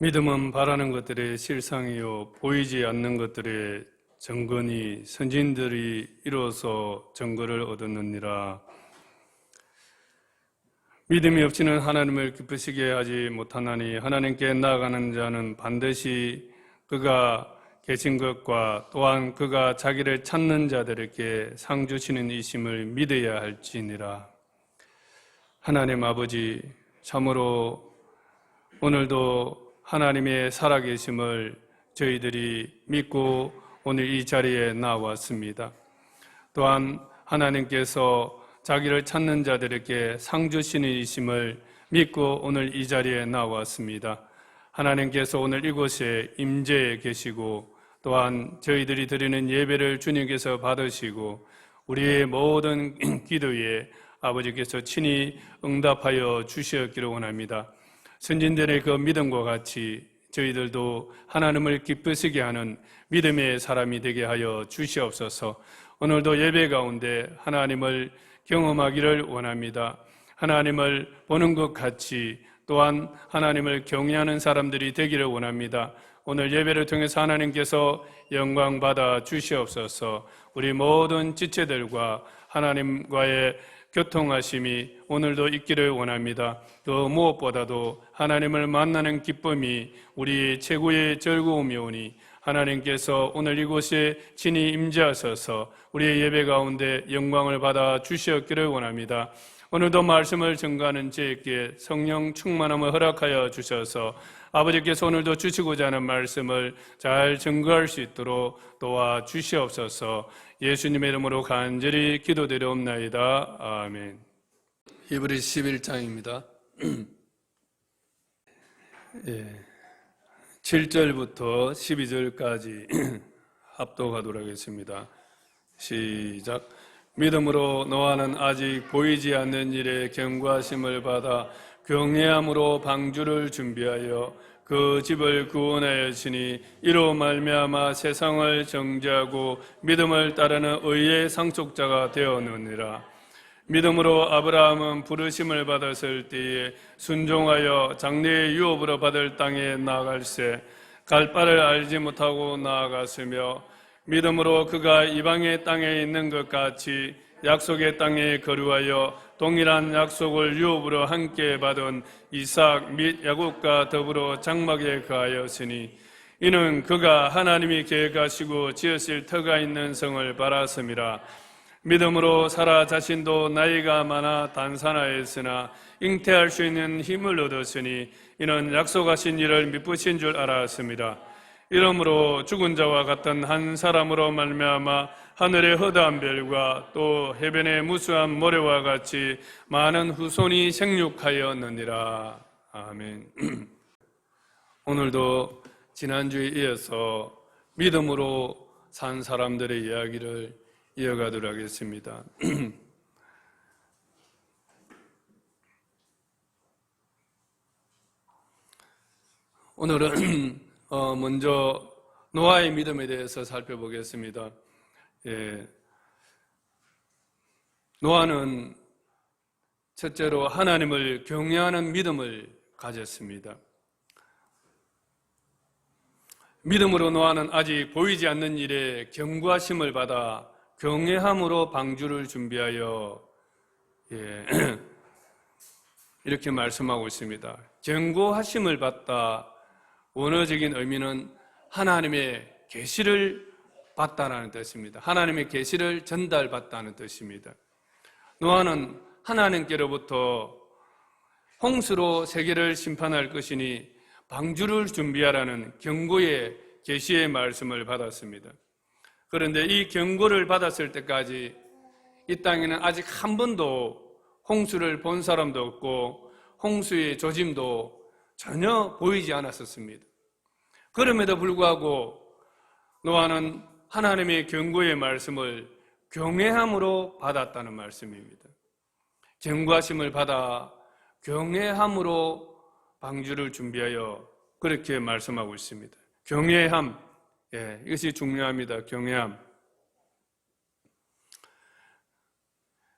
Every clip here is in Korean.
믿음은 바라는 것들의 실상이요 보이지 않는 것들의 증거니 선진들이 이루어서 증거를 얻었느니라. 믿음이 없이는 하나님을 기쁘시게 하지 못하나니 하나님께 나아가는 자는 반드시 그가 계신 것과 또한 그가 자기를 찾는 자들에게 상 주시는 이심을 믿어야 할지니라. 하나님 아버지, 참으로 오늘도 하나님의 살아계심을 저희들이 믿고 오늘 이 자리에 나왔습니다. 또한 하나님께서 자기를 찾는 자들에게 상 주시는 이심을 믿고 오늘 이 자리에 나왔습니다. 하나님께서 오늘 이곳에 임재해 계시고 또한 저희들이 드리는 예배를 주님께서 받으시고 우리의 모든 기도에 아버지께서 친히 응답하여 주시었기를 원합니다. 선진들의 그 믿음과 같이 저희들도 하나님을 기쁘시게 하는 믿음의 사람이 되게 하여 주시옵소서. 오늘도 예배 가운데 하나님을 경험하기를 원합니다. 하나님을 보는 것 같이 또한 하나님을 경외하는 사람들이 되기를 원합니다. 오늘 예배를 통해서 하나님께서 영광 받아 주시옵소서. 우리 모든 지체들과 하나님과의 교통하심이 오늘도 있기를 원합니다. 그 무엇보다도 하나님을 만나는 기쁨이 우리의 최고의 즐거움이오니 하나님께서 오늘 이곳에 친히 임재하셔서 우리의 예배 가운데 영광을 받아 주시었기를 원합니다. 오늘도 말씀을 증거하는 저에게 성령 충만함을 허락하여 주셔서 아버지께서 오늘도 주시고자 하는 말씀을 잘 증거할 수 있도록 도와주시옵소서. 예수님의 이름으로 간절히 기도드리옵나이다. 아멘. 히브리서 11장입니다. 7절부터 12절까지 합독하도록 하겠습니다. 시작. 믿음으로 노아는 아직 보이지 않는 일에 경고하심을 받아 경외함으로 방주를 준비하여 그 집을 구원하였으니 이로 말미암아 세상을 정죄하고 믿음을 따르는 의의 상속자가 되었느니라. 믿음으로 아브라함은 부르심을 받았을 때에 순종하여 장래의 유업으로 받을 땅에 나아갈새 갈 바를 알지 못하고 나아갔으며 믿음으로 그가 이방의 땅에 있는 것 같이 약속의 땅에 거류하여 동일한 약속을 유업으로 함께 받은 이삭 및 야곱과 더불어 장막에 거하였으니 이는 그가 하나님이 계획하시고 지으실 터가 있는 성을 바랐음이라. 믿음으로 사라 자신도 나이가 많아 단산하였으나 잉태할 수 있는 힘을 얻었으니 이는 약속하신 일을 미쁘신 줄 알았습니다. 이러므로 죽은 자와 같은 한 사람으로 말미암아 하늘의 허다한 별과 또 해변의 무수한 모래와 같이 많은 후손이 생육하였느니라. 아멘. 오늘도 지난주에 이어서 믿음으로 산 사람들의 이야기를 이어가도록 하겠습니다. 오늘은 먼저 노아의 믿음에 대해서 살펴보겠습니다. 노아는 첫째로 하나님을 경외하는 믿음을 가졌습니다. 믿음으로 노아는 아직 보이지 않는 일에 경고하심을 받아 경외함으로 방주를 준비하여 이렇게 말씀하고 있습니다. 경고하심을 받다, 원어적인 의미는 하나님의 계시를 받다라는 뜻입니다. 하나님의 계시를 전달받다는 뜻입니다. 노아는 하나님께로부터 홍수로 세계를 심판할 것이니 방주를 준비하라는 경고의 계시의 말씀을 받았습니다. 그런데 이 경고를 받았을 때까지 이 땅에는 아직 한 번도 홍수를 본 사람도 없고 홍수의 조짐도 전혀 보이지 않았었습니다. 그럼에도 불구하고 노아는 하나님의 경고의 말씀을 경외함으로 받았다는 말씀입니다. 경고하심을 받아 경외함으로 방주를 준비하여 그렇게 말씀하고 있습니다. 경외함, 이것이 중요합니다. 경외함.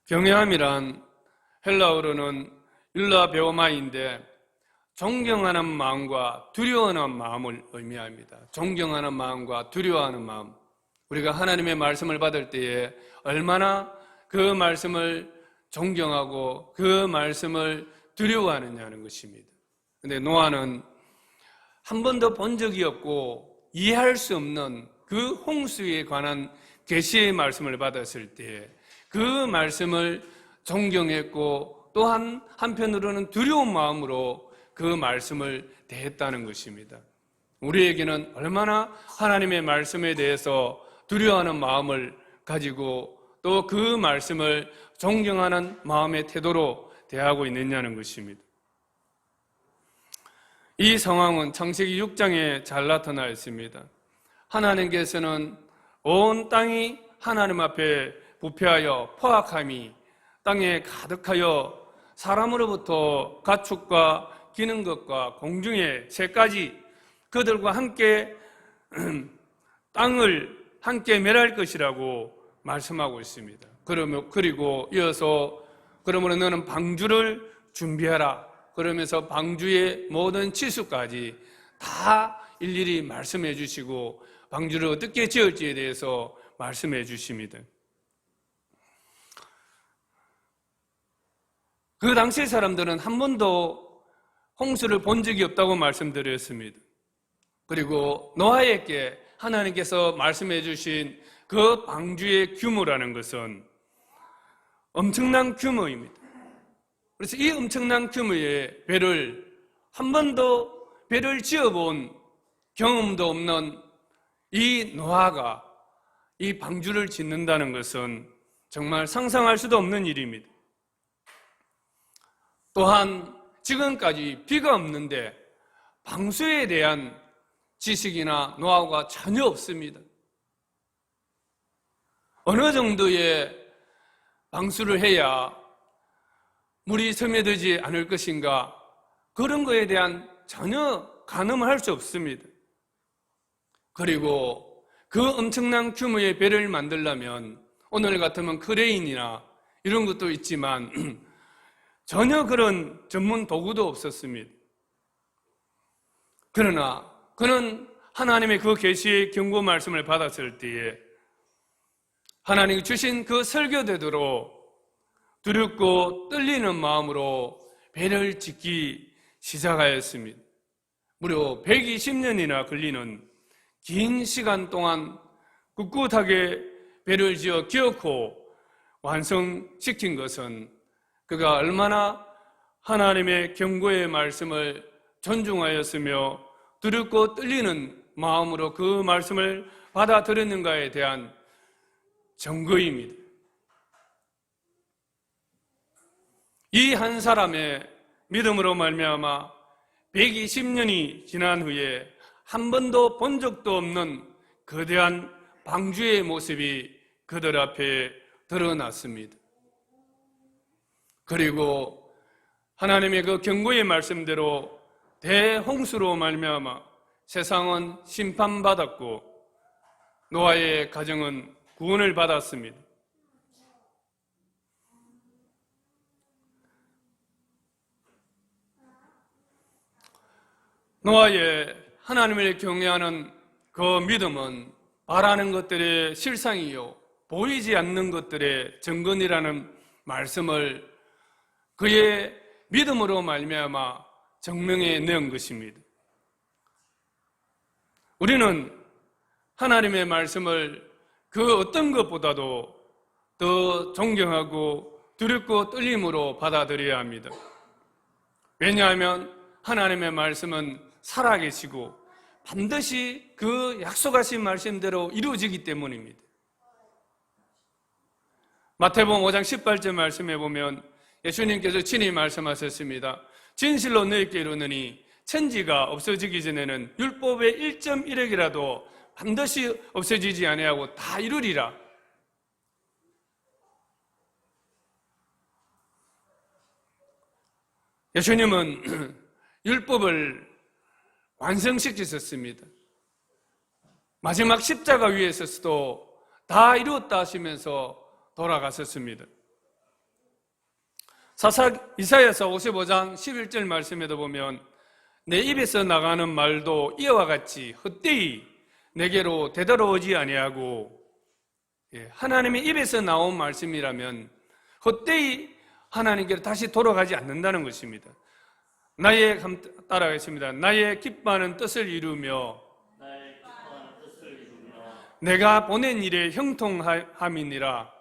경외함이란 헬라어로는 율라베오마인데 존경하는 마음과 두려워하는 마음을 의미합니다. 존경하는 마음과 두려워하는 마음. 우리가 하나님의 말씀을 받을 때에 얼마나 그 말씀을 존경하고 그 말씀을 두려워하느냐는 것입니다. 그런데 노아는 한 번도 본 적이 없고 이해할 수 없는 그 홍수에 관한 계시의 말씀을 받았을 때 그 말씀을 존경했고 또한 한편으로는 두려운 마음으로 그 말씀을 대했다는 것입니다. 우리에게는 얼마나 하나님의 말씀에 대해서 두려워하는 마음을 가지고 또 그 말씀을 존경하는 마음의 태도로 대하고 있느냐는 것입니다. 이 상황은 창세기 6장에 잘 나타나 있습니다. 하나님께서는 온 땅이 하나님 앞에 부패하여 포악함이 땅에 가득하여 사람으로부터 가축과 기는 것과 공중의 새까지 그들과 함께 땅을 함께 멸할 것이라고 말씀하고 있습니다. 그리고 이어서 그러므로 너는 방주를 준비하라. 그러면서 방주의 모든 치수까지 다 일일이 말씀해 주시고 방주를 어떻게 지을지에 대해서 말씀해 주십니다. 그 당시 사람들은 한 번도 홍수를 본 적이 없다고 말씀드렸습니다. 그리고 노아에게 하나님께서 말씀해 주신 그 방주의 규모라는 것은 엄청난 규모입니다. 그래서 이 엄청난 규모의 배를 한 번도 배를 지어본 경험도 없는 이 노아가 이 방주를 짓는다는 것은 정말 상상할 수도 없는 일입니다. 또한 지금까지 비가 없는데 방수에 대한 지식이나 노하우가 전혀 없습니다. 어느 정도의 방수를 해야 물이 스며들지 않을 것인가, 그런 것에 대한 전혀 가늠을 할 수 없습니다. 그리고 그 엄청난 규모의 배를 만들려면 오늘 같으면 크레인이나 이런 것도 있지만 전혀 그런 전문 도구도 없었습니다. 그러나 그는 하나님의 그 계시의 경고 말씀을 받았을 때에 하나님이 주신 그 설교대로 두렵고 떨리는 마음으로 배를 짓기 시작하였습니다. 무려 120년이나 걸리는 긴 시간 동안 꿋꿋하게 배를 지어 기어코 완성시킨 것은 그가 얼마나 하나님의 경고의 말씀을 존중하였으며 두렵고 떨리는 마음으로 그 말씀을 받아들였는가에 대한 증거입니다. 이 한 사람의 믿음으로 말미암아 120년이 지난 후에 한 번도 본 적도 없는 거대한 방주의 모습이 그들 앞에 드러났습니다. 그리고 하나님의 그 경고의 말씀대로 대홍수로 말미암아 세상은 심판받았고 노아의 가정은 구원을 받았습니다. 노아의 하나님을 경외하는 그 믿음은 바라는 것들의 실상이요 보이지 않는 것들의 증거이라는 말씀을 그의 믿음으로 말미암아 증명해 낸 것입니다. 우리는 하나님의 말씀을 그 어떤 것보다도 더 존경하고 두렵고 떨림으로 받아들여야 합니다. 왜냐하면 하나님의 말씀은 살아계시고 반드시 그 약속하신 말씀대로 이루어지기 때문입니다. 마태복음 5장 18절 말씀에 보면 예수님께서 친히 말씀하셨습니다. 진실로 너희에게 이르노니 천지가 없어지기 전에는 율법의 1.1획이라도 반드시 없어지지 아니하고 다 이루리라. 예수님은 율법을 완성시키셨습니다. 마지막 십자가 위에서도 다 이루었다 하시면서 돌아가셨습니다. 이사야서 55장 11절 말씀에도 보면 내 입에서 나가는 말도 이와 같이 헛되이 내게로 되돌아오지 아니하고, 하나님의 입에서 나온 말씀이라면 헛되이 하나님께로 다시 돌아가지 않는다는 것입니다. 따라하겠습니다. 나의 기뻐하는 뜻을 이루며 내가 보낸 일에 형통함이니라.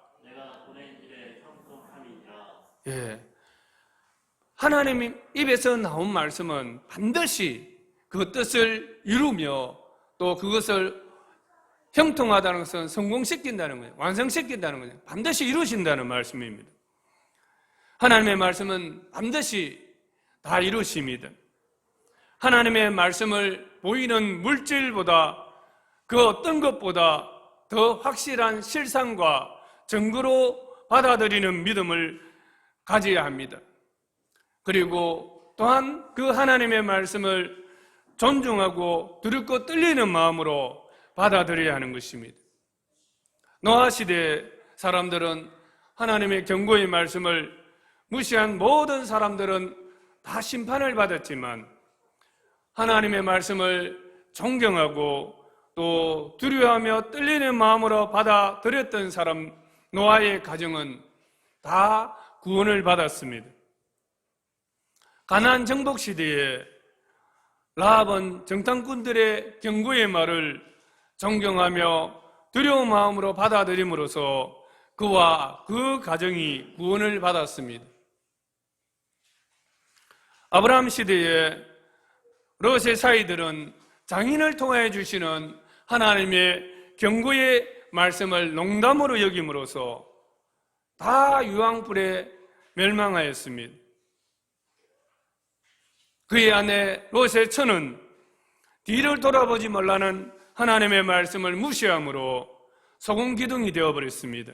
하나님 입에서 나온 말씀은 반드시 그 뜻을 이루며 또 그것을 형통하다는 것은 성공시킨다는 거예요. 완성시킨다는 거예요. 반드시 이루신다는 말씀입니다. 하나님의 말씀은 반드시 다 이루십니다. 하나님의 말씀을 보이는 물질보다 그 어떤 것보다 더 확실한 실상과 증거로 받아들이는 믿음을 가져야 합니다. 그리고 또한 그 하나님의 말씀을 존중하고 두렵고 떨리는 마음으로 받아들여야 하는 것입니다. 노아 시대 사람들은 하나님의 경고의 말씀을 무시한 모든 사람들은 다 심판을 받았지만 하나님의 말씀을 존경하고 또 두려워하며 떨리는 마음으로 받아들였던 사람 노아의 가정은 다 구원을 받았습니다. 가나안 정복 시대에 라합은 정탐꾼들의 경고의 말을 존경하며 두려운 마음으로 받아들임으로써 그와 그 가정이 구원을 받았습니다. 아브라함 시대에 롯의 사이들은 장인을 통하여 주시는 하나님의 경고의 말씀을 농담으로 여김으로써 다 유황불에 멸망하였습니다. 그의 아내 롯의 처는 뒤를 돌아보지 말라는 하나님의 말씀을 무시함으로 소금기둥이 되어버렸습니다.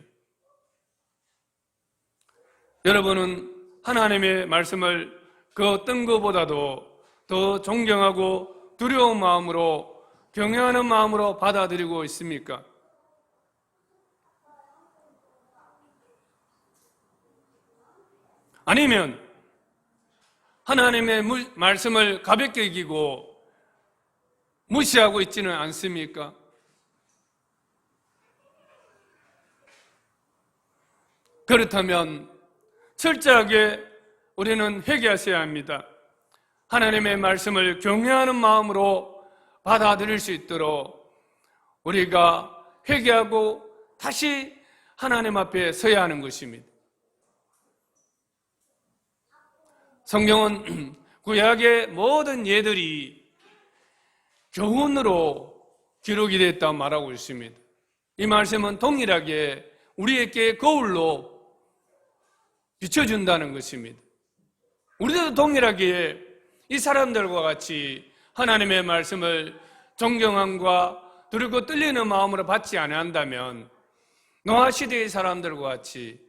여러분은 하나님의 말씀을 그 어떤 것보다도 더 존경하고 두려운 마음으로 경외하는 마음으로 받아들이고 있습니까? 아니면 하나님의 말씀을 가볍게 여기고 무시하고 있지는 않습니까? 그렇다면 철저하게 우리는 회개하셔야 합니다. 하나님의 말씀을 경외하는 마음으로 받아들일 수 있도록 우리가 회개하고 다시 하나님 앞에 서야 하는 것입니다. 성경은 구약의 모든 예들이 교훈으로 기록이 됐다고 말하고 있습니다. 이 말씀은 동일하게 우리에게 거울로 비춰준다는 것입니다. 우리도 동일하게 이 사람들과 같이 하나님의 말씀을 존경함과 두렵고 떨리는 마음으로 받지 않는다면 노아 시대의 사람들과 같이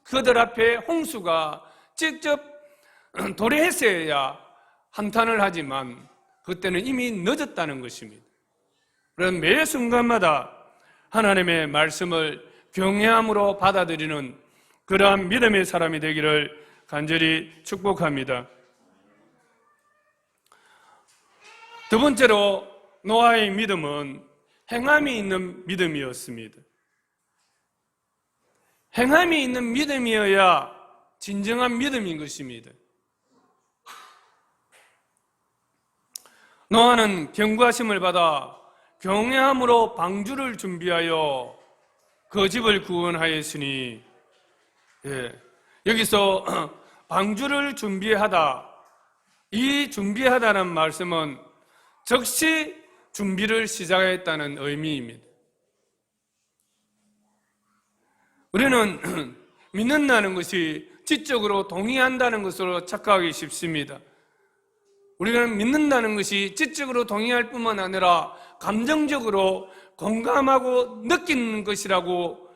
그들 앞에 홍수가 직접 도래했어야 한탄을 하지만 그때는 이미 늦었다는 것입니다. 그런 매 순간마다 하나님의 말씀을 경외함으로 받아들이는 그러한 믿음의 사람이 되기를 간절히 축복합니다. 두 번째로 노아의 믿음은 행함이 있는 믿음이었습니다. 행함이 있는 믿음이어야 진정한 믿음인 것입니다. 노아는 경고하심을 받아 경외함으로 방주를 준비하여 그 집을 구원하였으니, 여기서 방주를 준비하다 이 준비하다는 말씀은 즉시 준비를 시작했다는 의미입니다. 우리는 믿는다는 것이 지적으로 동의한다는 것으로 착각하기 쉽습니다. 우리는 믿는다는 것이 지적으로 동의할 뿐만 아니라 감정적으로 공감하고 느끼는 것이라고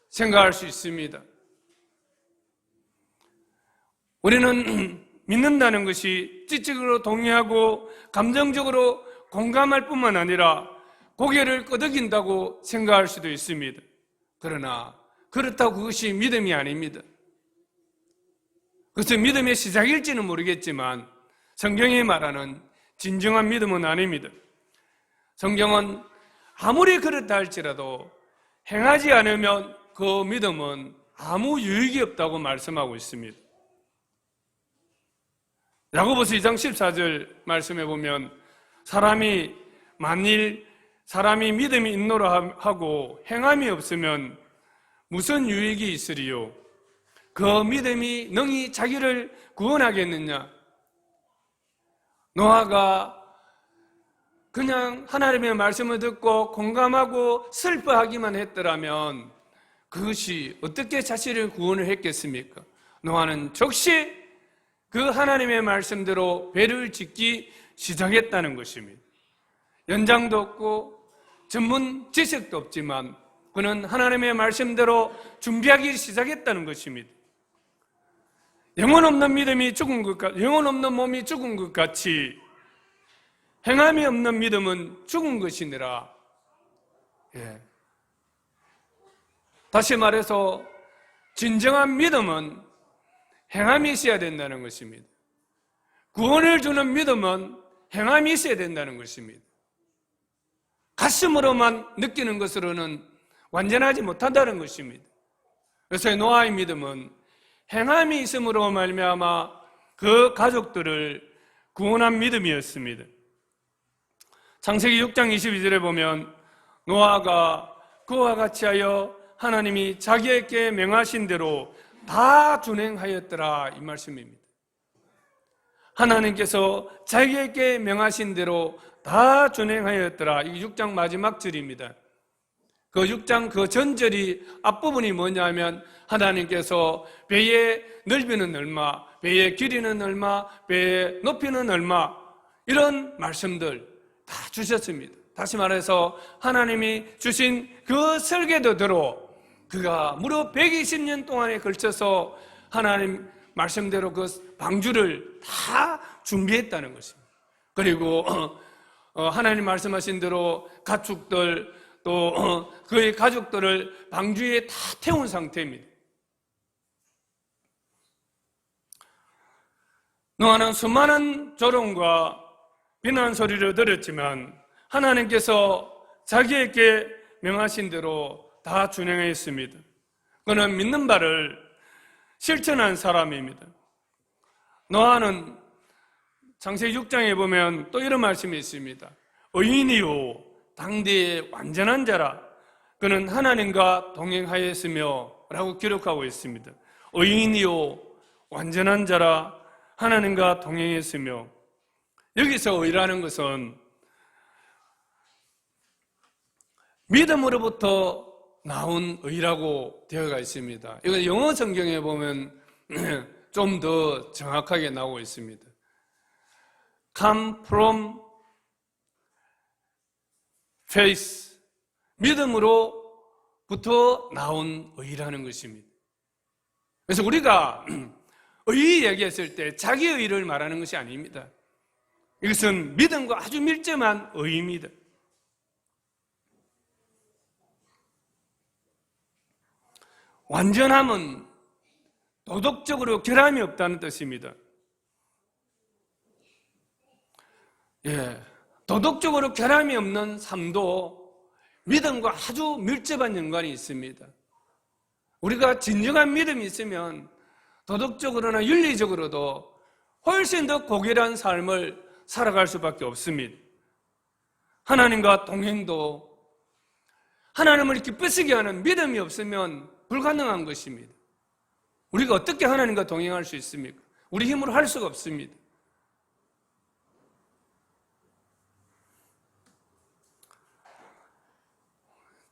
생각할 수 있습니다. 우리는 믿는다는 것이 지적으로 동의하고 감정적으로 공감할 뿐만 아니라 고개를 끄덕인다고 생각할 수도 있습니다. 그러나 그렇다고 그것이 믿음이 아닙니다. 그것은 믿음의 시작일지는 모르겠지만 성경이 말하는 진정한 믿음은 아닙니다. 성경은 아무리 그렇다 할지라도 행하지 않으면 그 믿음은 아무 유익이 없다고 말씀하고 있습니다. 야고보서 2장 14절 말씀해 보면 만일 사람이 믿음이 있노라 하고 행함이 없으면 무슨 유익이 있으리요? 그 믿음이 능히 자기를 구원하겠느냐? 노아가 그냥 하나님의 말씀을 듣고 공감하고 슬퍼하기만 했더라면 그것이 어떻게 자신을 구원을 했겠습니까? 노아는 즉시 그 하나님의 말씀대로 배를 짓기 시작했다는 것입니다. 연장도 없고 전문 지식도 없지만 그는 하나님의 말씀대로 준비하기 시작했다는 것입니다. 영혼 없는 믿음이 죽은 것 같이, 영혼 없는 몸이 죽은 것 같이 행함이 없는 믿음은 죽은 것이니라. 다시 말해서 진정한 믿음은 행함이 있어야 된다는 것입니다. 구원을 주는 믿음은 행함이 있어야 된다는 것입니다. 가슴으로만 느끼는 것으로는 완전하지 못한다는 것입니다. 그래서 노아의 믿음은 행함이 있음으로 말미암아 그 가족들을 구원한 믿음이었습니다. 창세기 6장 22절에 보면 노아가 그와 같이 하여 하나님이 자기에게 명하신 대로 다 준행하였더라 이 말씀입니다. 하나님께서 자기에게 명하신 대로 다 준행하였더라. 이 6장 마지막 절입니다. 그 6장 그 전절이 앞부분이 뭐냐면 하나님께서 배의 넓이는 얼마, 배의 길이는 얼마, 배의 높이는 얼마 이런 말씀들 다 주셨습니다. 다시 말해서 하나님이 주신 그 설계도대로 그가 무려 120년 동안에 걸쳐서 하나님 말씀대로 그 방주를 다 준비했다는 것입니다. 그리고 하나님 말씀하신 대로 가축들 또 그의 가족들을 방주에 다 태운 상태입니다. 노아는 수많은 조롱과 비난 소리를 들었지만 하나님께서 자기에게 명하신 대로 다 준행했습니다. 그는 믿는 바를 실천한 사람입니다. 노아는 창세기 6장에 보면 또 이런 말씀이 있습니다. 의인이요 당대의 완전한 자라 그는 하나님과 동행하였으며 라고 기록하고 있습니다. 의인이요 완전한 자라 하나님과 동행했으며 여기서 의라는 것은 믿음으로부터 나온 의라고 되어가 있습니다. 이거 영어 성경에 보면 좀 더 정확하게 나오고 있습니다. Come from faith. 믿음으로부터 나온 의라는 것입니다. 그래서 우리가 의 얘기했을 때 자기 의를 말하는 것이 아닙니다. 이것은 믿음과 아주 밀접한 의입니다. 완전함은 도덕적으로 결함이 없다는 뜻입니다. 도덕적으로 결함이 없는 삶도 믿음과 아주 밀접한 연관이 있습니다. 우리가 진정한 믿음이 있으면 도덕적으로나 윤리적으로도 훨씬 더 고결한 삶을 살아갈 수밖에 없습니다. 하나님과 동행도 하나님을 기쁘시게 하는 믿음이 없으면 불가능한 것입니다. 우리가 어떻게 하나님과 동행할 수 있습니까? 우리 힘으로 할 수가 없습니다.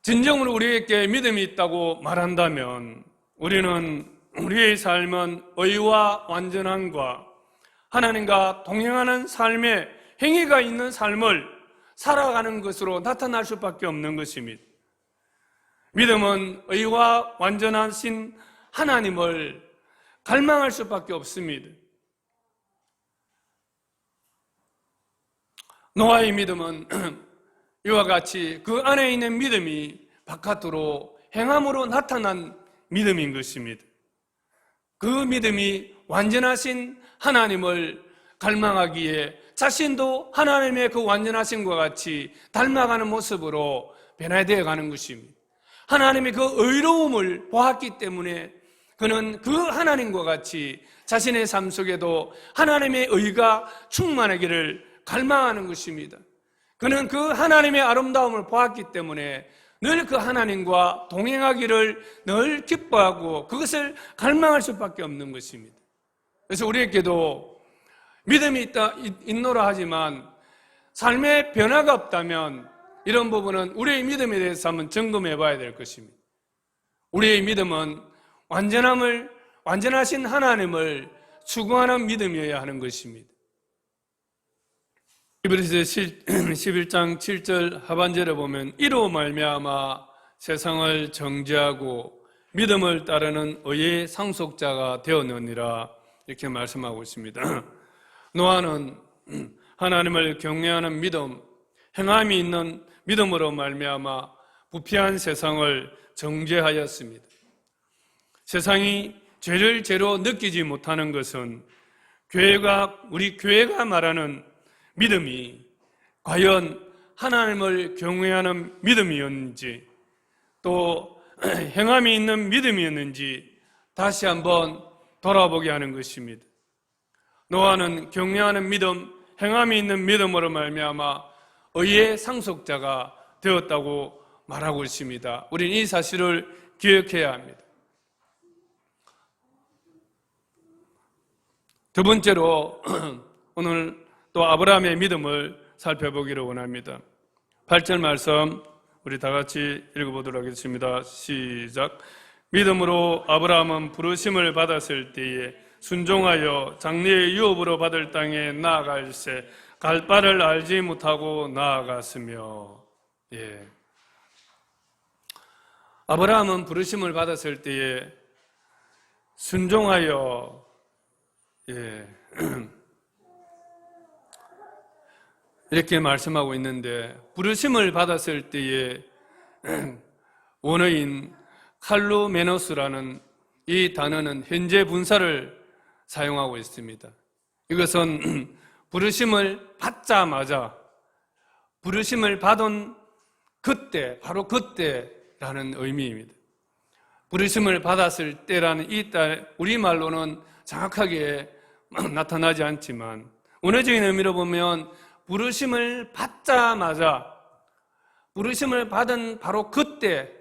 진정으로 우리에게 믿음이 있다고 말한다면 우리는 우리의 삶은 의와 완전함과 하나님과 동행하는 삶의 행위가 있는 삶을 살아가는 것으로 나타날 수밖에 없는 것입니다. 믿음은 의와 완전하신 하나님을 갈망할 수밖에 없습니다. 노아의 믿음은 이와 같이 그 안에 있는 믿음이 바깥으로 행함으로 나타난 믿음인 것입니다. 그 믿음이 완전하신 하나님을 갈망하기에 자신도 하나님의 그 완전하심과 같이 닮아가는 모습으로 변화되어 가는 것입니다. 하나님의 그 의로움을 보았기 때문에 그는 그 하나님과 같이 자신의 삶 속에도 하나님의 의가 충만하기를 갈망하는 것입니다. 그는 그 하나님의 아름다움을 보았기 때문에 늘 그 하나님과 동행하기를 늘 기뻐하고 그것을 갈망할 수밖에 없는 것입니다. 그래서 우리에게도 믿음이 있노라 하지만 삶의 변화가 없다면 이런 부분은 우리의 믿음에 대해서 한번 점검해 봐야 될 것입니다. 우리의 믿음은 완전하신 하나님을 추구하는 믿음이어야 하는 것입니다. 히브리서 11장 7절 하반절에 보면 이로 말미암아 세상을 정죄하고 믿음을 따르는 의의 상속자가 되었느니라 이렇게 말씀하고 있습니다. 노아는 하나님을 경외하는 믿음, 행함이 있는 믿음으로 말미암아 부패한 세상을 정죄하였습니다. 세상이 죄를 죄로 느끼지 못하는 것은 우리 교회가 말하는 믿음이 과연 하나님을 경외하는 믿음이었는지 또 행함이 있는 믿음이었는지 다시 한번 돌아보게 하는 것입니다. 노아는 경외하는 믿음, 행함이 있는 믿음으로 말미암아 의의 상속자가 되었다고 말하고 있습니다. 우리는 이 사실을 기억해야 합니다. 두 번째로 오늘 또 아브라함의 믿음을 살펴보기를 원합니다. 8절 말씀 우리 다 같이 읽어보도록 하겠습니다. 시작. 믿음으로 아브라함은 부르심을 받았을 때에 순종하여 장래의 유업으로 받을 땅에 나아갈새 갈 바를 알지 못하고 나아갔으며. 예. 아브라함은 부르심을 받았을 때에 순종하여 이렇게 말씀하고 있는데 부르심을 받았을 때에 원어인 칼루메노스라는 이 단어는 현재 분사를 사용하고 있습니다. 이것은 부르심을 받자마자 부르심을 받은 그때, 바로 그때라는 의미입니다. 부르심을 받았을 때라는 이 우리말로는 정확하게 나타나지 않지만 원어적인 의미로 보면 부르심을 받자마자 부르심을 받은 바로 그때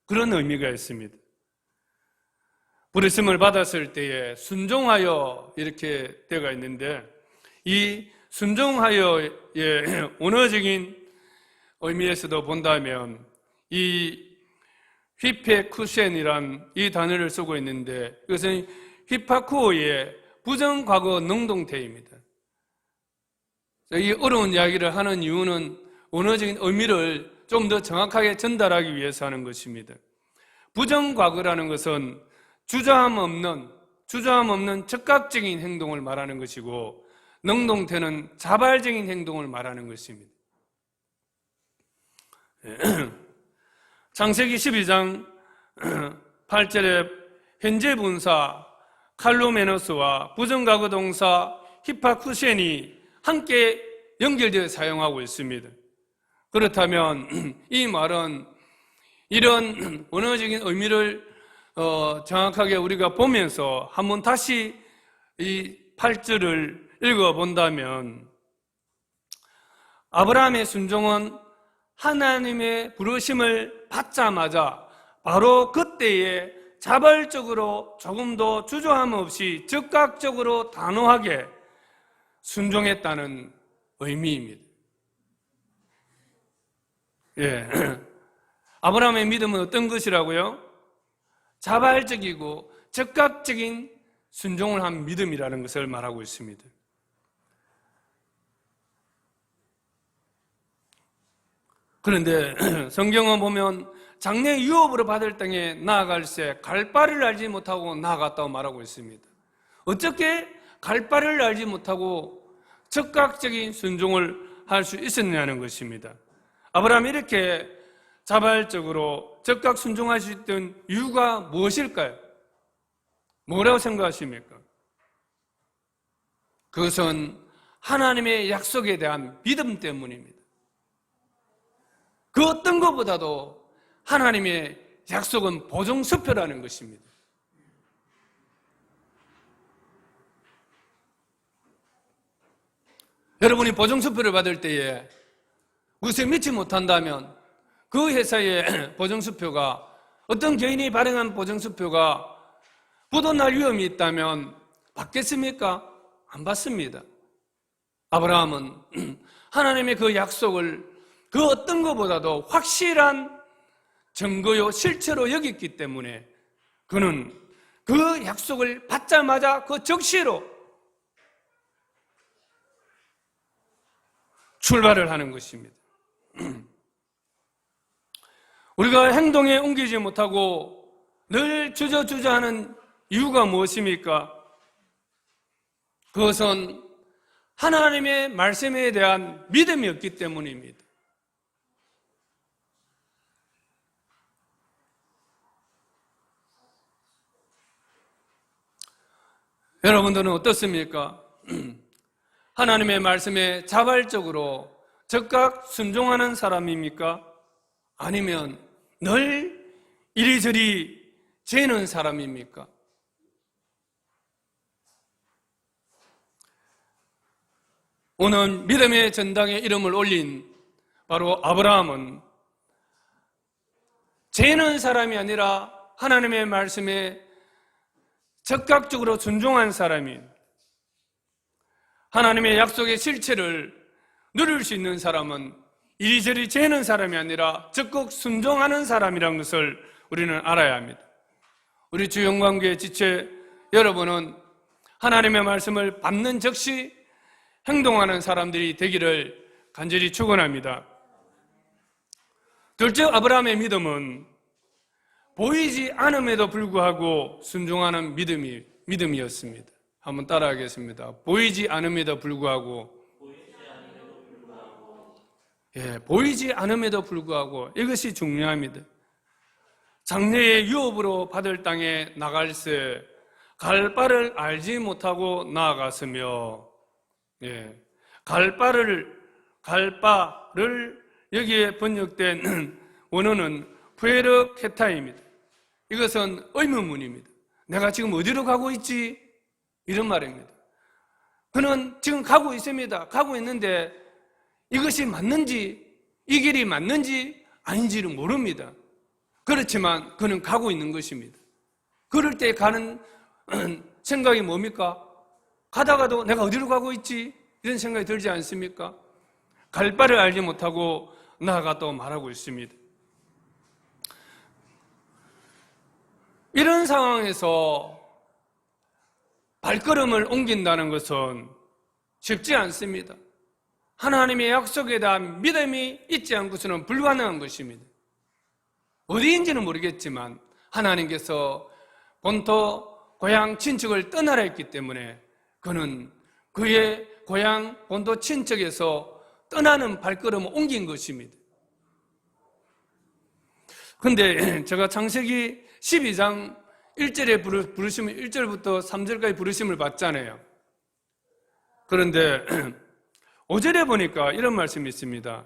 그런 의미가 있습니다. 부르심을 받았을 때에 순종하여 이렇게 되어가 있는데 이 순종하여의 원어적인 의미에서도 본다면 이 휘페쿠센이란 이 단어를 쓰고 있는데 이것은 휘파쿠어의 부정과거 능동태입니다. 이 어려운 이야기를 하는 이유는 원어적인 의미를 좀 더 정확하게 전달하기 위해서 하는 것입니다. 부정과거라는 것은 주저함 없는 즉각적인 행동을 말하는 것이고 능동태는 자발적인 행동을 말하는 것입니다. 창세기 12장 8절에 현재 분사 칼루메노스와 부정과거 동사 히파쿠센이 함께 연결되어 사용하고 있습니다. 그렇다면 이 말은 이런 원어적인 의미를 정확하게 우리가 보면서 한번 다시 이 8절을 읽어본다면 아브라함의 순종은 하나님의 부르심을 받자마자 바로 그때에 자발적으로 조금도 주저함 없이 즉각적으로 단호하게 순종했다는 의미입니다. 예. 아브라함의 믿음은 어떤 것이라고요? 자발적이고 즉각적인 순종을 한 믿음이라는 것을 말하고 있습니다. 그런데 성경을 보면 장래 유업으로 받을 땅에 나아갈새 갈 바를 알지 못하고 나아갔다고 말하고 있습니다. 어떻게 갈 바를 알지 못하고 즉각적인 순종을 할 수 있었냐는 것입니다. 아브라함이 이렇게 자발적으로 즉각 순종할 수 있던 이유가 무엇일까요? 뭐라고 생각하십니까? 그것은 하나님의 약속에 대한 믿음 때문입니다. 그 어떤 것보다도 하나님의 약속은 보증수표라는 것입니다. 여러분이 보증수표를 받을 때에 무엇을 믿지 못한다면 그 회사의 보증수표가, 어떤 개인이 발행한 보증수표가 부도날 위험이 있다면 받겠습니까? 안 받습니다. 아브라함은 하나님의 그 약속을 그 어떤 것보다도 확실한 증거요 실체로 여겼기 때문에 그는 그 약속을 받자마자 그 즉시로 출발을 하는 것입니다. 우리가 행동에 옮기지 못하고 늘 주저주저하는 이유가 무엇입니까? 그것은 하나님의 말씀에 대한 믿음이 없기 때문입니다. 여러분들은 어떻습니까? 하나님의 말씀에 자발적으로 즉각 순종하는 사람입니까? 아니면 늘 이리저리 재는 사람입니까? 오늘 믿음의 전당에 이름을 올린 바로 아브라함은 재는 사람이 아니라 하나님의 말씀에 즉각적으로 순종한 사람인, 하나님의 약속의 실체를 누릴 수 있는 사람은 이리저리 재는 사람이 아니라 적극 순종하는 사람이라는 것을 우리는 알아야 합니다. 우리 주영광교회 지체 여러분은 하나님의 말씀을 받는 즉시 행동하는 사람들이 되기를 간절히 축원합니다. 둘째, 아브라함의 믿음은 보이지 않음에도 불구하고 순종하는 믿음이었습니다. 한번 따라하겠습니다. 보이지 않음에도 불구하고, 보이지 않음에도 불구하고, 이것이 중요합니다. 장래의 유업으로 받을 땅에 나갈새 갈 바를 알지 못하고 나아갔으며, 갈 바를 여기에 번역된 원어는 푸에르 케타입니다. 이것은 의문문입니다. 내가 지금 어디로 가고 있지? 이런 말입니다. 그는 지금 가고 있습니다. 가고 있는데 이것이 맞는지, 이 길이 맞는지 아닌지를 모릅니다. 그렇지만 그는 가고 있는 것입니다. 그럴 때 가는 생각이 뭡니까? 가다가도 내가 어디로 가고 있지? 이런 생각이 들지 않습니까? 갈 바를 알지 못하고 나아갔다고 말하고 있습니다. 이런 상황에서 발걸음을 옮긴다는 것은 쉽지 않습니다. 하나님의 약속에 대한 믿음이 있지 않고서는 불가능한 것입니다. 어디인지는 모르겠지만 하나님께서 본토 고향 친척을 떠나라 했기 때문에 그는 그의 고향 본토 친척에서 떠나는 발걸음을 옮긴 것입니다. 그런데 제가 창세기 12장 1절에 부르심을 1절부터 3절까지 부르심을 받잖아요. 그런데 5절에 보니까 이런 말씀이 있습니다.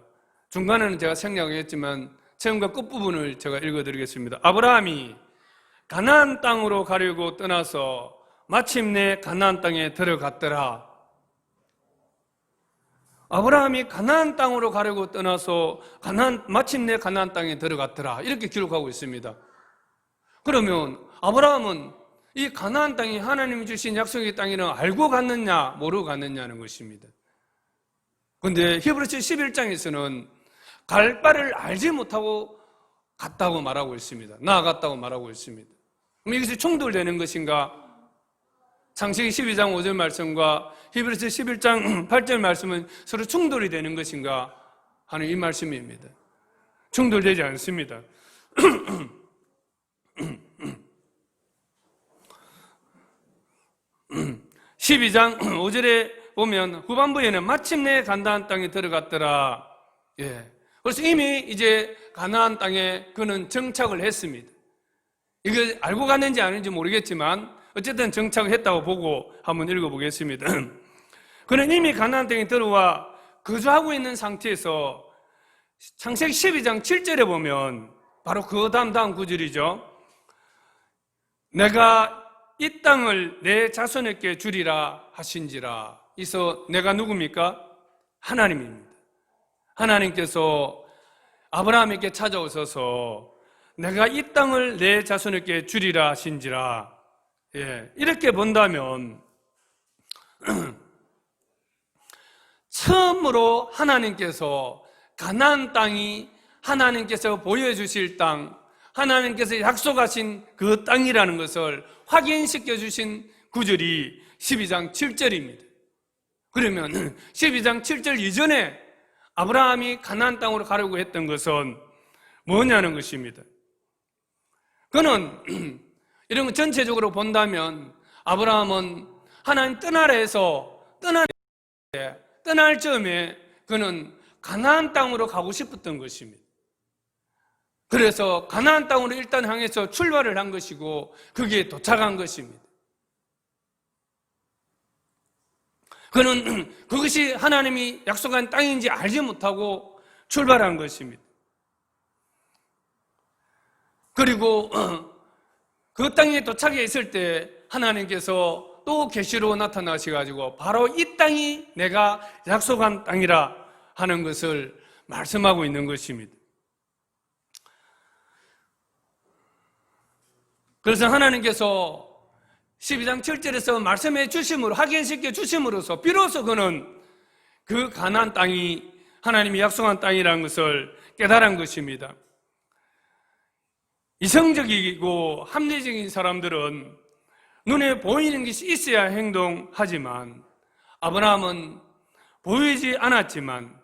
중간에는 제가 생략했지만 처음과 끝부분을 제가 읽어드리겠습니다. 아브라함이 가나안 땅으로 가려고 떠나서 마침내 가나안 땅에 들어갔더라. 아브라함이 가나안 땅으로 가려고 떠나서 마침내 가나안 땅에 들어갔더라. 이렇게 기록하고 있습니다. 그러면 아브라함은 이 가나안 땅이 하나님이 주신 약속의 땅이는 알고 갔느냐 모르고 갔느냐는 것입니다. 그런데 히브리서 11장에서는 갈 바를 알지 못하고 같다고 말하고 있습니다. 나아갔다고 말하고 있습니다. 그럼 이것이 충돌되는 것인가? 창세기 12장 5절 말씀과 히브리서 11장 8절 말씀은 서로 충돌이 되는 것인가 하는 이 말씀입니다. 충돌되지 않습니다. 12장 5절에 보면 후반부에는 마침내 가나안 땅에 들어갔더라. 예. 그래서 이미 이제 가나안 땅에 그는 정착을 했습니다. 이거 알고 갔는지 아닌지 모르겠지만 어쨌든 정착을 했다고 보고 한번 읽어보겠습니다. 그는 이미 가나안 땅에 들어와 거주하고 있는 상태에서 창세기 12장 7절에 보면 바로 그 다음 구절이죠. 내가 이 땅을 내 자손에게 주리라 하신지라. 이서 내가 누굽니까? 하나님입니다. 하나님께서 아브라함에게 찾아오셔서 내가 이 땅을 내 자손에게 주리라 하신지라. 예, 이렇게 본다면 처음으로 하나님께서 가나안 땅이 하나님께서 보여주실 땅, 하나님께서 약속하신 그 땅이라는 것을 확인시켜 주신 구절이 12장 7절입니다. 그러면 12장 7절 이전에 아브라함이 가나안 땅으로 가려고 했던 것은 뭐냐는 것입니다. 그는 이런 거 전체적으로 본다면 아브라함은 하나님 떠나래에서 떠날 즈음에 그는 가나안 땅으로 가고 싶었던 것입니다. 그래서 가나안 땅으로 일단 향해서 출발을 한 것이고 거기에 도착한 것입니다. 그는 그것이 하나님이 약속한 땅인지 알지 못하고 출발한 것입니다. 그리고 그 땅에 도착해 있을 때 하나님께서 또 계시로 나타나셔가지고 바로 이 땅이 내가 약속한 땅이라 하는 것을 말씀하고 있는 것입니다. 그래서 하나님께서 12장 7절에서 말씀해 주심으로 확인시켜 주심으로써 비로소 그는 그 가나안 땅이 하나님이 약속한 땅이라는 것을 깨달은 것입니다. 이성적이고 합리적인 사람들은 눈에 보이는 것이 있어야 행동하지만 아브라함은 보이지 않았지만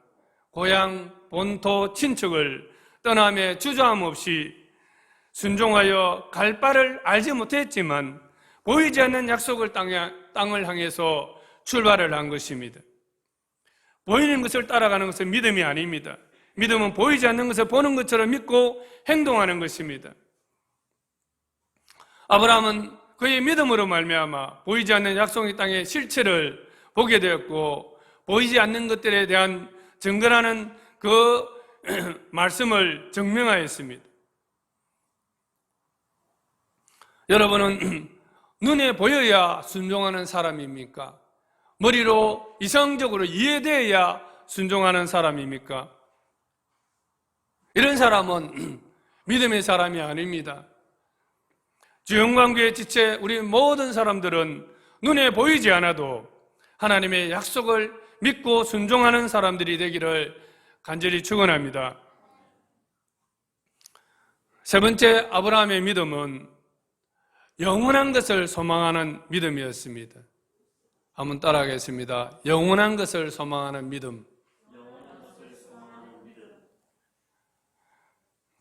고향, 본토, 친척을 떠남에 주저함 없이 순종하여 갈 바를 알지 못했지만 보이지 않는 약속을 땅을 향해서 출발을 한 것입니다. 보이는 것을 따라가는 것은 믿음이 아닙니다. 믿음은 보이지 않는 것을 보는 것처럼 믿고 행동하는 것입니다. 아브라함은 그의 믿음으로 말미암아 보이지 않는 약속의 땅의 실체를 보게 되었고 보이지 않는 것들에 대한 증거라는 그 말씀을 증명하였습니다. 여러분은 눈에 보여야 순종하는 사람입니까? 머리로 이성적으로 이해되어야 순종하는 사람입니까? 이런 사람은 믿음의 사람이 아닙니다. 주영광교회 지체 우리 모든 사람들은 눈에 보이지 않아도 하나님의 약속을 믿고 순종하는 사람들이 되기를 간절히 축원합니다. 세 번째, 아브라함의 믿음은 영원한 것을 소망하는 믿음이었습니다. 한번 따라하겠습니다. 영원한 것을 소망하는 믿음.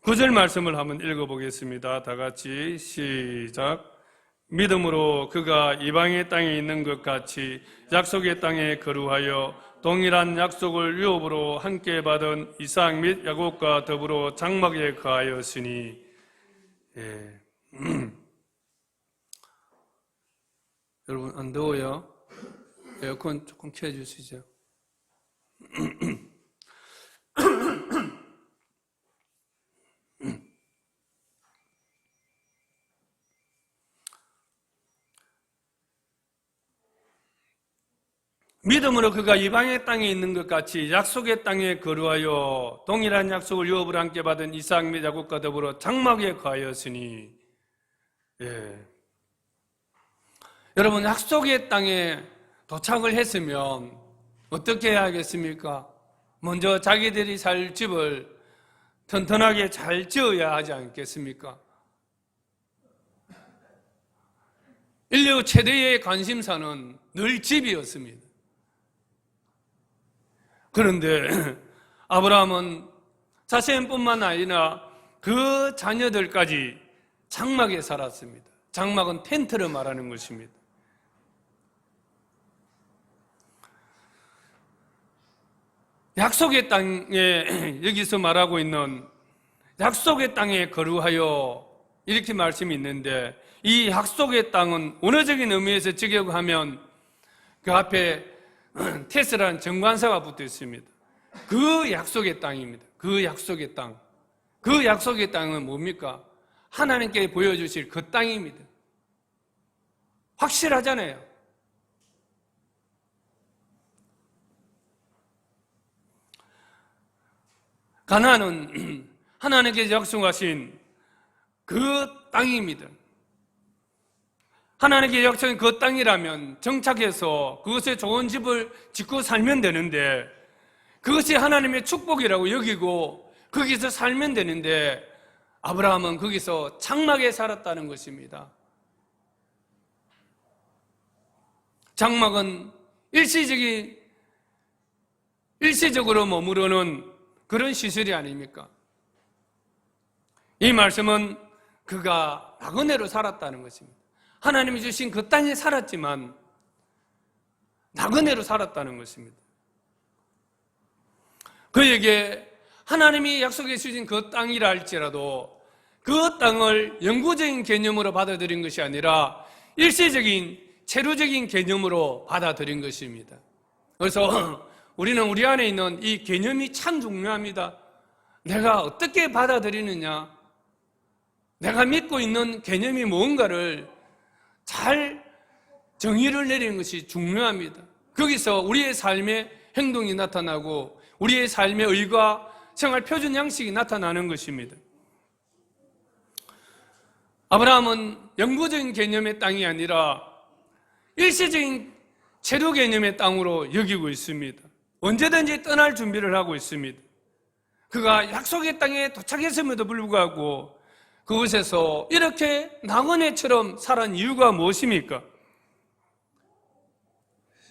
9절 말씀을 한번 읽어보겠습니다. 다 같이 시작. 믿음으로 그가 이방의 땅에 있는 것 같이 약속의 땅에 거류하여 동일한 약속을 유업으로 함께 받은 이삭 및 야곱과 더불어 장막에 거하였으니. 예. 여러분 안 더워요? 에어컨 조금 켜주시죠. 믿음으로 그가 이방의 땅에 있는 것 같이 약속의 땅에 거류하여 동일한 약속을 유업으로 함께 받은 이삭 및 야곱과 더불어 장막에 거하였으니. 예. 여러분 약속의 땅에 도착을 했으면 어떻게 해야 하겠습니까? 먼저 자기들이 살 집을 튼튼하게 잘 지어야 하지 않겠습니까? 인류 최대의 관심사는 늘 집이었습니다. 그런데 아브라함은 자신뿐만 아니라 그 자녀들까지 장막에 살았습니다. 장막은 텐트를 말하는 것입니다. 약속의 땅에, 여기서 말하고 있는 약속의 땅에 거류하여 이렇게 말씀이 있는데, 이 약속의 땅은 원어적인 의미에서 직역하면 그 앞에 테스라는 정관사가 붙어 있습니다. 그 약속의 땅입니다. 그 약속의 땅. 그 약속의 땅은 뭡니까? 하나님께 보여주실 그 땅입니다. 확실하잖아요. 가나안은 하나님께서 약속하신 그 땅입니다. 하나님께 약속한 그 땅이라면 정착해서 그것에 좋은 집을 짓고 살면 되는데, 그것이 하나님의 축복이라고 여기고 거기서 살면 되는데, 아브라함은 거기서 장막에 살았다는 것입니다. 장막은 일시적으로 머무르는 그런 시설이 아닙니까? 이 말씀은 그가 나그네로 살았다는 것입니다. 하나님이 주신 그 땅에 살았지만 나그네로 살았다는 것입니다. 그에게 하나님이 약속해 주신 그 땅이라 할지라도 그 땅을 영구적인 개념으로 받아들인 것이 아니라 일시적인 체류적인 개념으로 받아들인 것입니다. 그래서 우리는 우리 안에 있는 이 개념이 참 중요합니다. 내가 어떻게 받아들이느냐, 내가 믿고 있는 개념이 뭔가를 잘 정의를 내리는 것이 중요합니다. 거기서 우리의 삶의 행동이 나타나고 우리의 삶의 의가 생활 표준 양식이 나타나는 것입니다. 아브라함은 영구적인 개념의 땅이 아니라 일시적인 체류 개념의 땅으로 여기고 있습니다. 언제든지 떠날 준비를 하고 있습니다. 그가 약속의 땅에 도착했음에도 불구하고 그곳에서 이렇게 나그네처럼 살은 이유가 무엇입니까?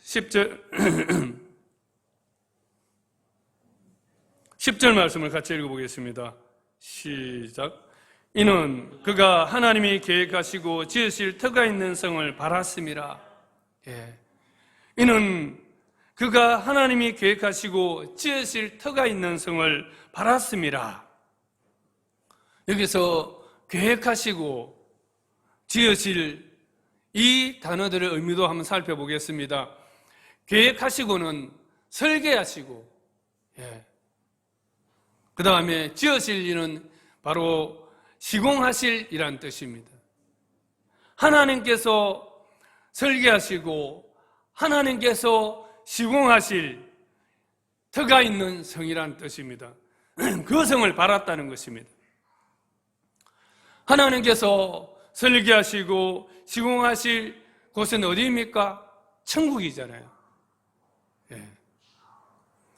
10절 10절 말씀을 같이 읽어보겠습니다. 시작. 이는 그가 하나님이 계획하시고 지으실 터가 있는 성을 바랐음이라. 이는 그가 하나님이 계획하시고 지으실 터가 있는 성을 바랐음이라. 여기서 계획하시고 지으실 이 단어들의 의미도 한번 살펴보겠습니다. 계획하시고는 설계하시고, 그 다음에 지으실 이는 바로 시공하실 이란 뜻입니다. 하나님께서 설계하시고 하나님께서 시공하실 터가 있는 성이란 뜻입니다. 그 성을 바랐다는 것입니다. 하나님께서 설계하시고 시공하실 곳은 어디입니까? 천국이잖아요.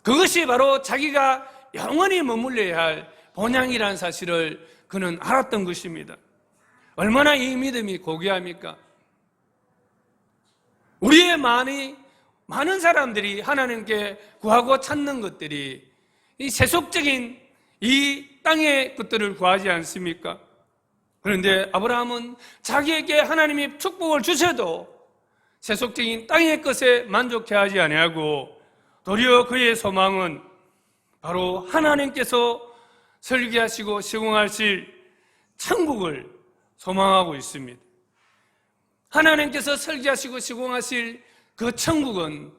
그것이 바로 자기가 영원히 머물러야 할 본향이라는 사실을 그는 알았던 것입니다. 얼마나 이 믿음이 고귀합니까? 우리의 많은 사람들이 하나님께 구하고 찾는 것들이 이 세속적인 이 땅의 것들을 구하지 않습니까? 그런데 아브라함은 자기에게 하나님이 축복을 주셔도 세속적인 땅의 것에 만족해하지 아니하고 도리어 그의 소망은 바로 하나님께서 설계하시고 시공하실 천국을 소망하고 있습니다. 하나님께서 설계하시고 시공하실 그 천국은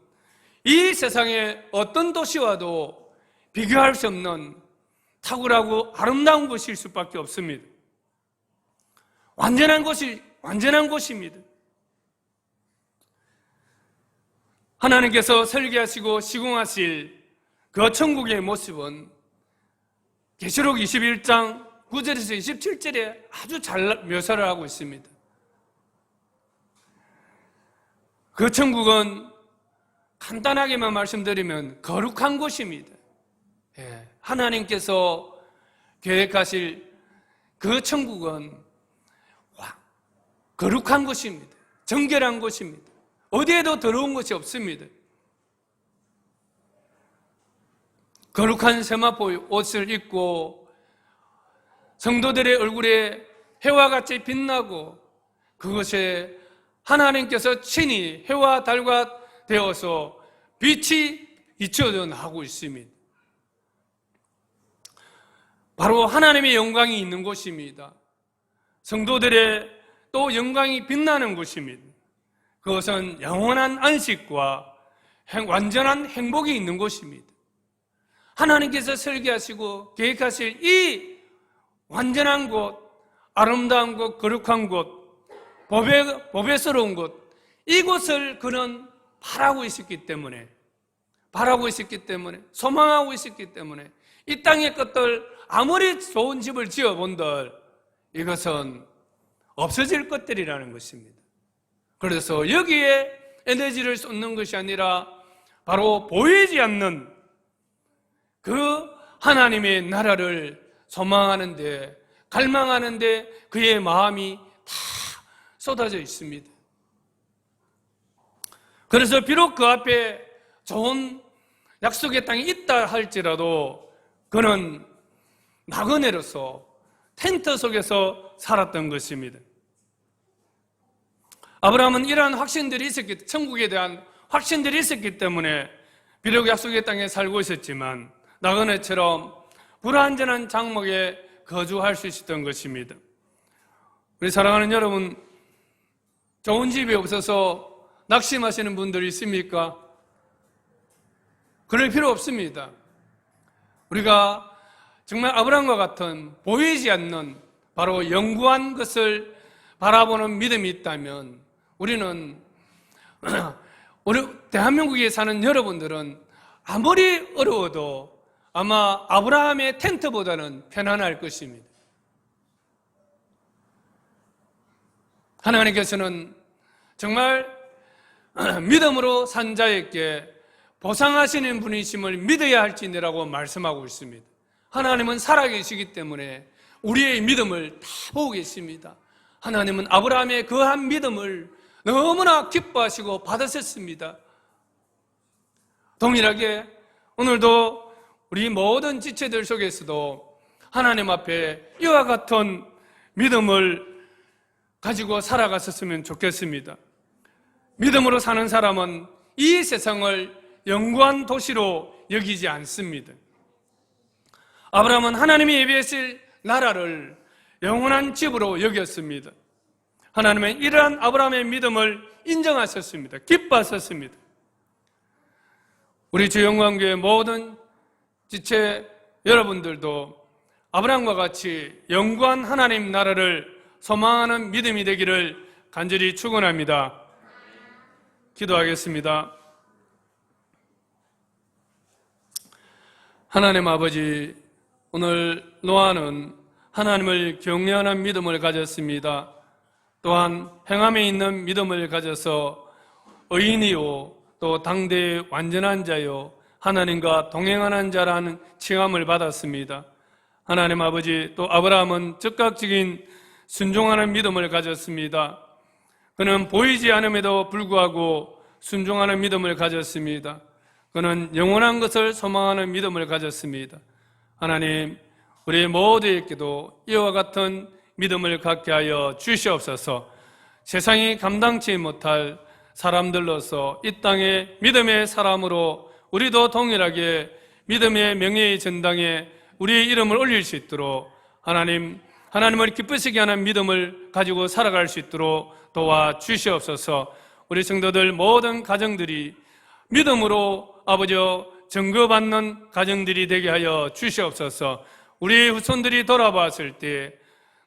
이 세상의 어떤 도시와도 비교할 수 없는 탁월하고 아름다운 곳일 수밖에 없습니다. 완전한 곳입니다. 하나님께서 설계하시고 시공하실 그 천국의 모습은 계시록 21장 9절에서 27절에 아주 잘 묘사를 하고 있습니다. 그 천국은 간단하게만 말씀드리면 거룩한 곳입니다. 하나님께서 계획하실 그 천국은 거룩한 곳입니다. 정결한 곳입니다. 어디에도 더러운 것이 없습니다. 거룩한 세마포 옷을 입고 성도들의 얼굴에 해와 같이 빛나고 그것에 하나님께서 친히 해와 달과 되어서 빛이 비춰져 나오고 있습니다. 바로 하나님의 영광이 있는 곳입니다. 성도들의 또 영광이 빛나는 곳입니다. 그것은 영원한 안식과 완전한 행복이 있는 곳입니다. 하나님께서 설계하시고 계획하실 이 완전한 곳, 아름다운 곳, 거룩한 곳, 보배스러운 곳, 이곳을 그는 바라고 있었기 때문에, 소망하고 있었기 때문에 이 땅의 것들 아무리 좋은 집을 지어본들 이것은 없어질 것들이라는 것입니다. 그래서 여기에 에너지를 쏟는 것이 아니라 바로 보이지 않는 그 하나님의 나라를 소망하는데, 갈망하는데 그의 마음이 다 쏟아져 있습니다. 그래서 비록 그 앞에 좋은 약속의 땅이 있다 할지라도 그는 나그네로서 텐트 속에서 살았던 것입니다. 아브라함은 이러한 확신들이 천국에 대한 확신들이 있었기 때문에 비록 약속의 땅에 살고 있었지만 나그네처럼 불완전한 장막에 거주할 수 있었던 것입니다. 우리 사랑하는 여러분, 좋은 집이 없어서 낙심하시는 분들이 있습니까? 그럴 필요 없습니다. 우리가 정말 아브라함과 같은 보이지 않는 바로 영구한 것을 바라보는 믿음이 있다면 우리 대한민국에 사는 여러분들은 아무리 어려워도 아마 아브라함의 텐트보다는 편안할 것입니다. 하나님께서는 정말 믿음으로 산 자에게 보상하시는 분이심을 믿어야 할지니라고 말씀하고 있습니다. 하나님은 살아계시기 때문에 우리의 믿음을 다 보고 계십니다. 하나님은 아브라함의 그 한 믿음을 너무나 기뻐하시고 받으셨습니다. 동일하게 오늘도 우리 모든 지체들 속에서도 하나님 앞에 이와 같은 믿음을 가지고 살아갔었으면 좋겠습니다. 믿음으로 사는 사람은 이 세상을 영구한 도시로 여기지 않습니다. 아브라함은 하나님이 예비하실 나라를 영원한 집으로 여겼습니다. 하나님은 이러한 아브라함의 믿음을 인정하셨습니다. 기뻐하셨습니다. 우리 주영광교회 모든 지체 여러분들도 아브라함과 같이 영구한 하나님 나라를 소망하는 믿음이 되기를 간절히 축원합니다. 기도하겠습니다. 하나님 아버지, 오늘 노아는 하나님을 경외하는 믿음을 가졌습니다. 또한 행함에 있는 믿음을 가져서 의인이요 또 당대의 완전한 자요 하나님과 동행하는 자라는 칭함을 받았습니다. 하나님 아버지, 또 아브라함은 즉각적인 순종하는 믿음을 가졌습니다. 그는 보이지 않음에도 불구하고 순종하는 믿음을 가졌습니다. 그는 영원한 것을 소망하는 믿음을 가졌습니다. 하나님, 우리 모두에게도 이와 같은 믿음을 갖게 하여 주시옵소서. 세상이 감당치 못할 사람들로서 이 땅의 믿음의 사람으로 우리도 동일하게 믿음의 명예의 전당에 우리의 이름을 올릴 수 있도록 하나님을 기쁘시게 하는 믿음을 가지고 살아갈 수 있도록 도와 주시옵소서. 우리 성도들 모든 가정들이 믿음으로 아버지여 증거받는 가정들이 되게 하여 주시옵소서. 우리 후손들이 돌아봤을 때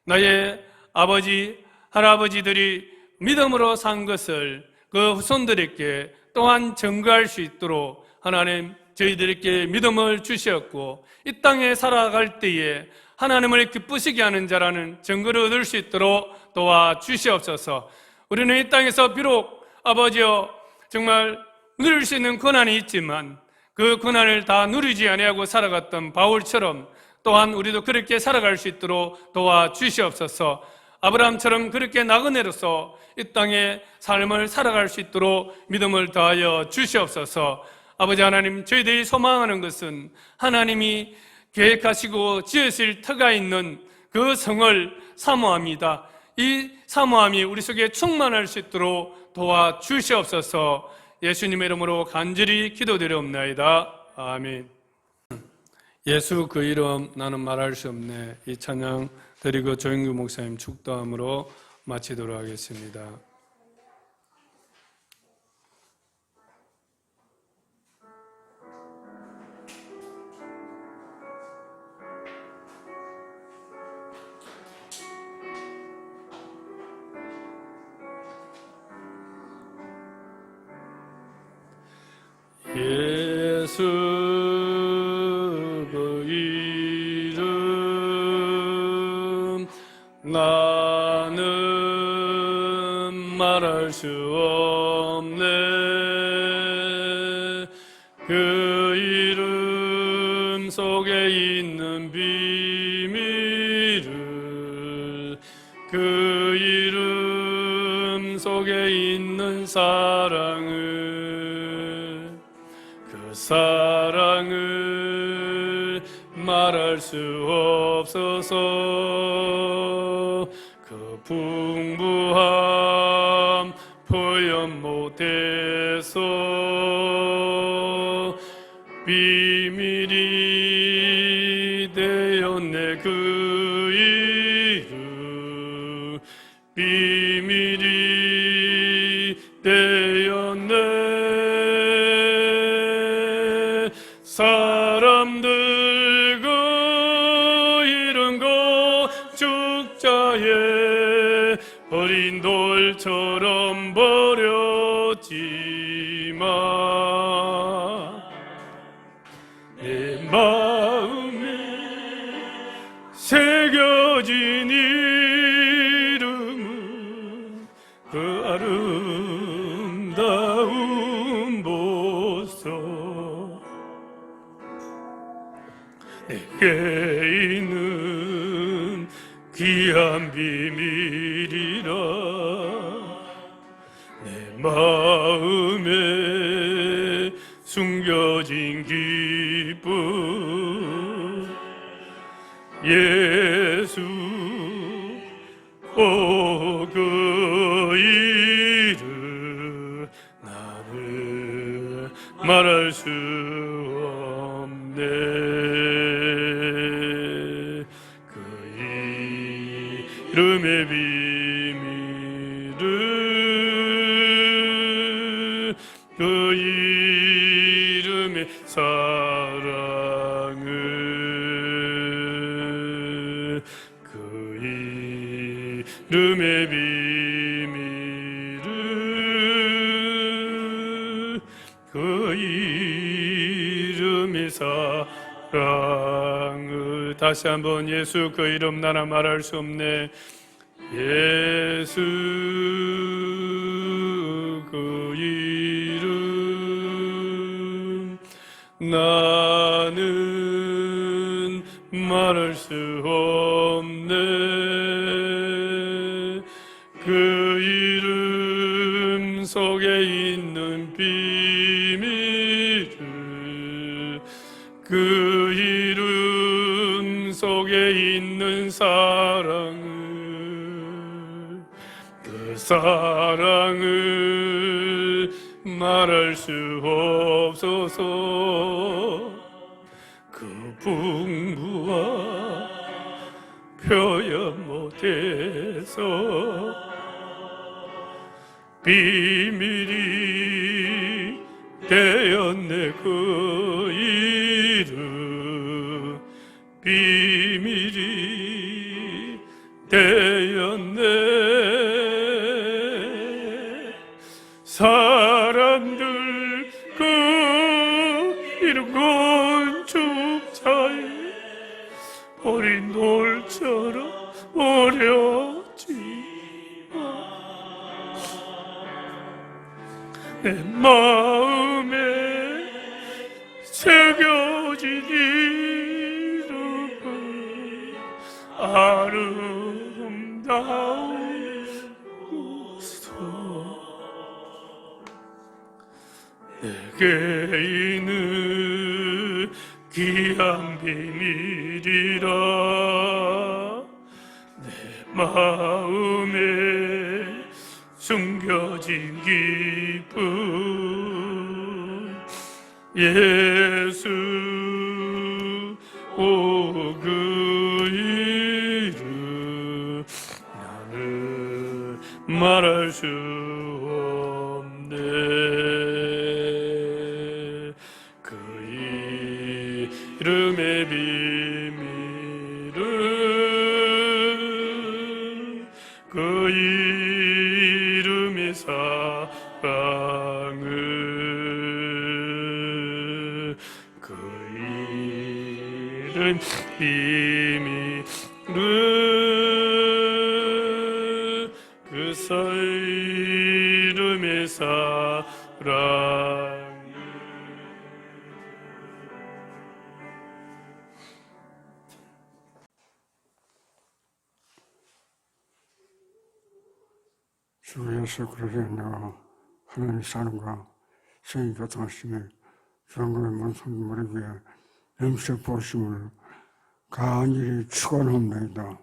나의 아버지, 할아버지들이 믿음으로 산 것을 그 후손들에게 또한 증거할 수 있도록 하나님 저희들에게 믿음을 주셨고 이 땅에 살아갈 때에 하나님을 기쁘시게 하는 자라는 증거를 얻을 수 있도록 도와주시옵소서. 우리는 이 땅에서 비록 아버지여 정말 누릴 수 있는 고난이 있지만 그 고난을 다 누리지 아니하고 살아갔던 바울처럼 또한 우리도 그렇게 살아갈 수 있도록 도와주시옵소서. 아브라함처럼 그렇게 나그네로서 이 땅의 삶을 살아갈 수 있도록 믿음을 더하여 주시옵소서. 아버지 하나님, 저희들이 소망하는 것은 하나님이 계획하시고 지으실 터가 있는 그 성을 사모합니다. 이 사모함이 우리 속에 충만할 수 있도록 도와주시옵소서. 예수님의 이름으로 간절히 기도드리옵나이다. 아멘. 예수 그 이름 나는 말할 수 없네. 이 찬양 드리고 조영규 목사님 축도함으로 마치도록 하겠습니다. 예수 그 이름 나는 말할 수 없네. 그 이름 속에 있는 비밀을, 그 이름 속에 있는 사랑을, 그 사랑을 말할 수 없어서 그 풍부함 표현 못해서 비밀이 되었네. 그 이름 비밀이 되었네. 사람들 그 이름 거축자에 어린 돌처럼 버렸지만 내 마음에 새겨진 이름은 그 아름다운 보석, 내게 있는 귀한 비밀이라. 내 마음에 숨겨진 기쁨, 예수 그 이름 나는 말할 수 없네. 그 이름의 비밀을, 그 이름의 사랑을, 그 이름의 비밀을, 그 이름의 사랑을. 다시 한번 예수 그 이름 나나 말할 수 없네. 예수 그 이름 나는 말할 수 없네. 그 이름 속에 있는 비밀을, 그 이름 속에 있는 사랑을, 그 사랑을 말할 수 없어서 그 풍부와 표현 못해서 비밀이 되었네. 그 이름 비밀이 되었네. 사람들 그 이름 건축자에 어린 돌처럼 어렸지만 내 마음에 새겨진 이름은 아름다우소서. 내게 있는 귀한 비밀이라 내 마음에 숨겨진 기쁨 예수 오 그 이름 나는 말할 수 없네. 그 이름의 비밀은 그 이름의 사랑은 그 이름 비밀은 그 이름의 사랑. 주 예수 그리스도의 은혜와 하나님의 사랑과 성령 교통하심에 주님의 만성물을 위해 염색 보심을 간절히 축원합니다.